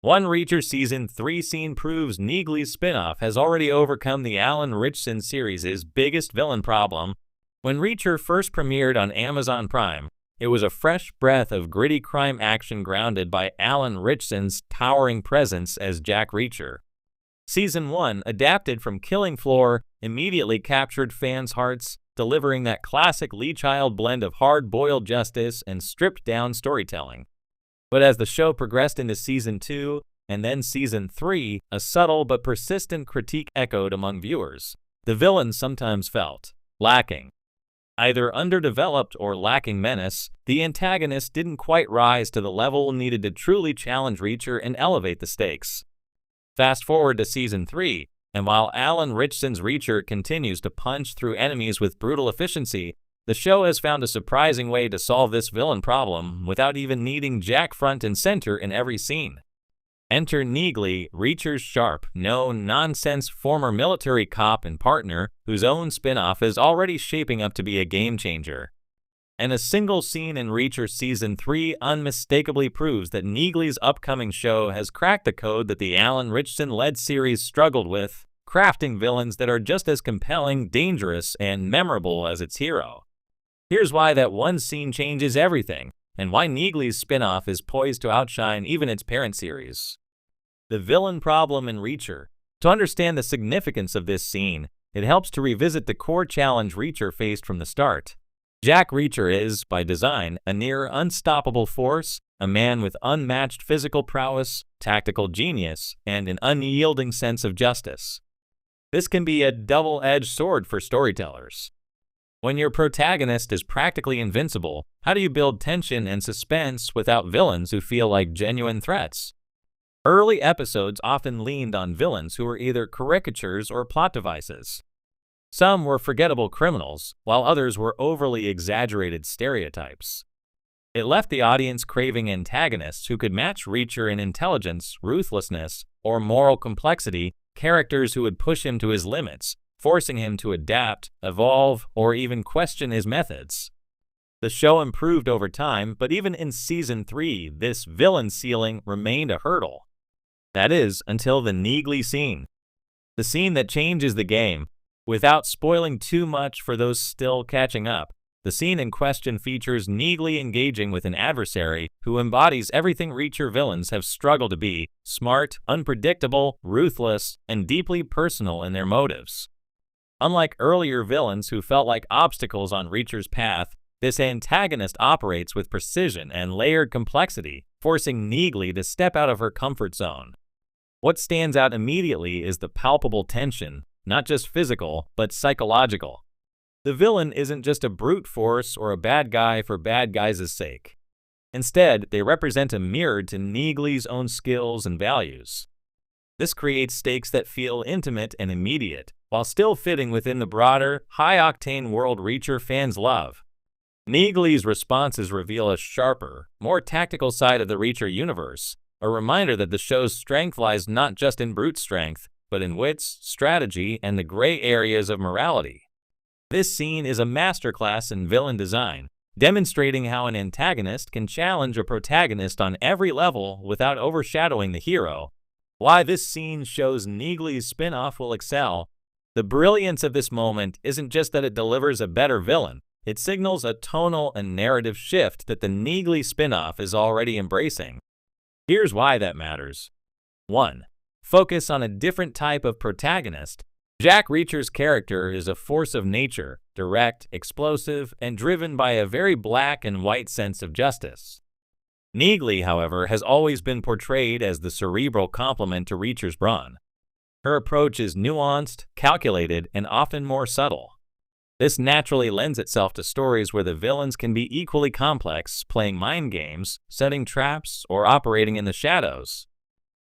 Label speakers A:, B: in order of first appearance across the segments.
A: One Reacher Season 3 scene proves Neagley's spinoff has already overcome the Alan Ritchson series' biggest villain problem. When Reacher first premiered on Amazon Prime, it was a fresh breath of gritty crime action grounded by Alan Ritchson's towering presence as Jack Reacher. Season 1, adapted from Killing Floor, immediately captured fans' hearts, delivering that classic Lee Child blend of hard-boiled justice and stripped-down storytelling. But as the show progressed into Season 2 and then Season 3, a subtle but persistent critique echoed among viewers. The villain sometimes felt lacking. Either underdeveloped or lacking menace, the antagonist didn't quite rise to the level needed to truly challenge Reacher and elevate the stakes. Fast forward to Season 3, and while Alan Ritchson's Reacher continues to punch through enemies with brutal efficiency, the show has found a surprising way to solve this villain problem without even needing Jack front and center in every scene. Enter Neagley, Reacher's sharp, no-nonsense former military cop and partner, whose own spin-off is already shaping up to be a game-changer. And a single scene in Reacher Season 3 unmistakably proves that Neagley's upcoming show has cracked the code that the Alan Ritchson-led series struggled with, crafting villains that are just as compelling, dangerous, and memorable as its hero. Here's why that one scene changes everything, and why Neagley's spin-off is poised to outshine even its parent series. The villain problem in Reacher. To understand the significance of this scene, it helps to revisit the core challenge Reacher faced from the start. Jack Reacher is, by design, a near unstoppable force, a man with unmatched physical prowess, tactical genius, and an unyielding sense of justice. This can be a double-edged sword for storytellers. When your protagonist is practically invincible, how do you build tension and suspense without villains who feel like genuine threats? Early episodes often leaned on villains who were either caricatures or plot devices. Some were forgettable criminals, while others were overly exaggerated stereotypes. It left the audience craving antagonists who could match Reacher in intelligence, ruthlessness, or moral complexity, characters who would push him to his limits, forcing him to adapt, evolve, or even question his methods. The show improved over time, but even in Season 3, this villain ceiling remained a hurdle. That is, until the Neagley scene. The scene that changes the game. Without spoiling too much for those still catching up, the scene in question features Neagley engaging with an adversary who embodies everything Reacher villains have struggled to be: smart, unpredictable, ruthless, and deeply personal in their motives. Unlike earlier villains who felt like obstacles on Reacher's path, this antagonist operates with precision and layered complexity, forcing Neagley to step out of her comfort zone. What stands out immediately is the palpable tension, not just physical, but psychological. The villain isn't just a brute force or a bad guy for bad guys' sake. Instead, they represent a mirror to Neagley's own skills and values. This creates stakes that feel intimate and immediate, while still fitting within the broader, high-octane world Reacher fans love. Neagley's responses reveal a sharper, more tactical side of the Reacher universe, a reminder that the show's strength lies not just in brute strength, but in wits, strategy, and the gray areas of morality. This scene is a masterclass in villain design, demonstrating how an antagonist can challenge a protagonist on every level without overshadowing the hero. Why this scene shows Neagley's spin-off will excel. The brilliance of this moment isn't just that it delivers a better villain, it signals a tonal and narrative shift that the Neagley spin-off is already embracing. Here's why that matters. 1. Focus on a different type of protagonist. Jack Reacher's character is a force of nature, direct, explosive, and driven by a very black and white sense of justice. Neagley, however, has always been portrayed as the cerebral complement to Reacher's brawn. Her approach is nuanced, calculated, and often more subtle. This naturally lends itself to stories where the villains can be equally complex, playing mind games, setting traps, or operating in the shadows.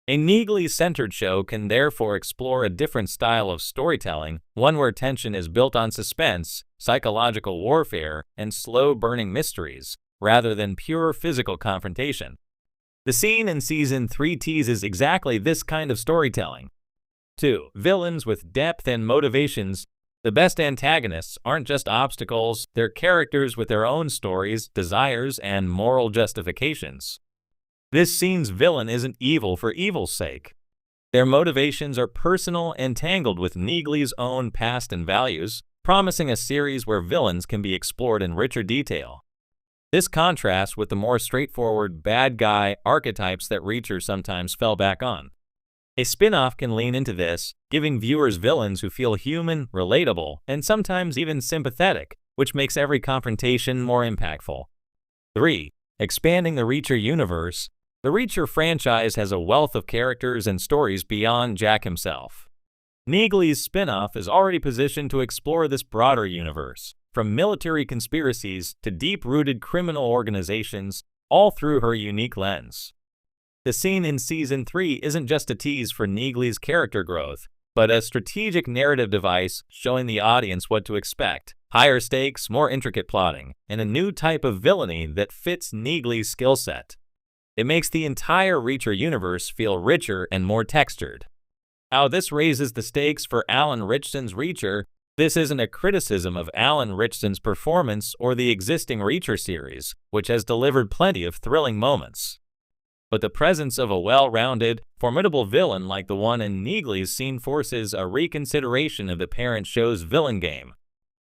A: A Neagley-centered show can therefore explore a different style of storytelling, one where tension is built on suspense, psychological warfare, and slow-burning mysteries, rather than pure physical confrontation. The scene in Season 3 teases exactly this kind of storytelling. 2. Villains with depth and motivations. The best antagonists aren't just obstacles, they're characters with their own stories, desires, and moral justifications. This scene's villain isn't evil for evil's sake. Their motivations are personal and tangled with Neagley's own past and values, promising a series where villains can be explored in richer detail. This contrasts with the more straightforward bad guy archetypes that Reacher sometimes fell back on. A spin-off can lean into this, giving viewers villains who feel human, relatable, and sometimes even sympathetic, which makes every confrontation more impactful. 3. Expanding the Reacher universe. The Reacher franchise has a wealth of characters and stories beyond Jack himself. Neagley's spin-off is already positioned to explore this broader universe, from military conspiracies to deep-rooted criminal organizations, all through her unique lens. The scene in Season 3 isn't just a tease for Neagley's character growth, but a strategic narrative device showing the audience what to expect: higher stakes, more intricate plotting, and a new type of villainy that fits Neagley's skill set. It makes the entire Reacher universe feel richer and more textured. How this raises the stakes for Alan Ritchson's Reacher. This isn't a criticism of Alan Ritchson's performance or the existing Reacher series, which has delivered plenty of thrilling moments. But the presence of a well-rounded, formidable villain like the one in Neagley's scene forces a reconsideration of the parent show's villain game.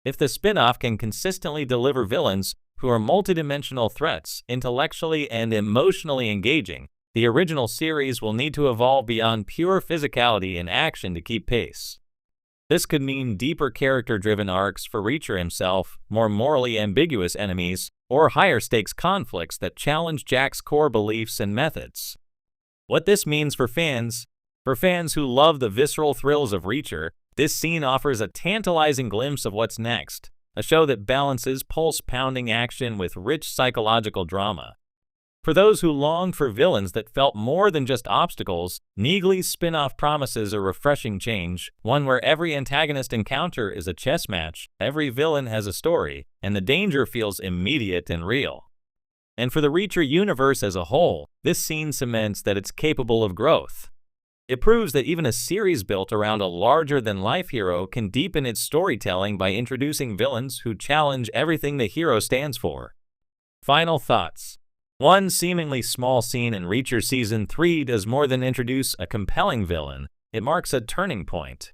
A: If the spin-off can consistently deliver villains who are multidimensional threats, intellectually and emotionally engaging, the original series will need to evolve beyond pure physicality and action to keep pace. This could mean deeper character-driven arcs for Reacher himself, more morally ambiguous enemies, or higher-stakes conflicts that challenge Jack's core beliefs and methods. What this means for fans who love the visceral thrills of Reacher, this scene offers a tantalizing glimpse of what's next, a show that balances pulse-pounding action with rich psychological drama. For those who longed for villains that felt more than just obstacles, Neagley's spin-off promises a refreshing change, one where every antagonist encounter is a chess match, every villain has a story, and the danger feels immediate and real. And for the Reacher universe as a whole, this scene cements that it's capable of growth. It proves that even a series built around a larger-than-life hero can deepen its storytelling by introducing villains who challenge everything the hero stands for. Final thoughts. One seemingly small scene in Reacher Season 3 does more than introduce a compelling villain. It marks a turning point.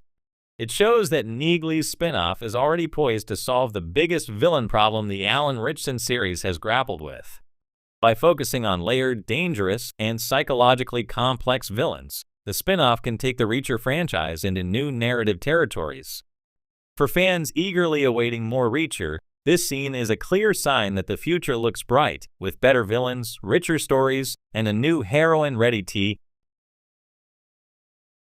A: It shows that Neagley's spinoff is already poised to solve the biggest villain problem the Alan Ritchson series has grappled with. By focusing on layered, dangerous, and psychologically complex villains, the spin-off can take the Reacher franchise into new narrative territories. For fans eagerly awaiting more Reacher, this scene is a clear sign that the future looks bright, with better villains, richer stories, and a new heroine ready to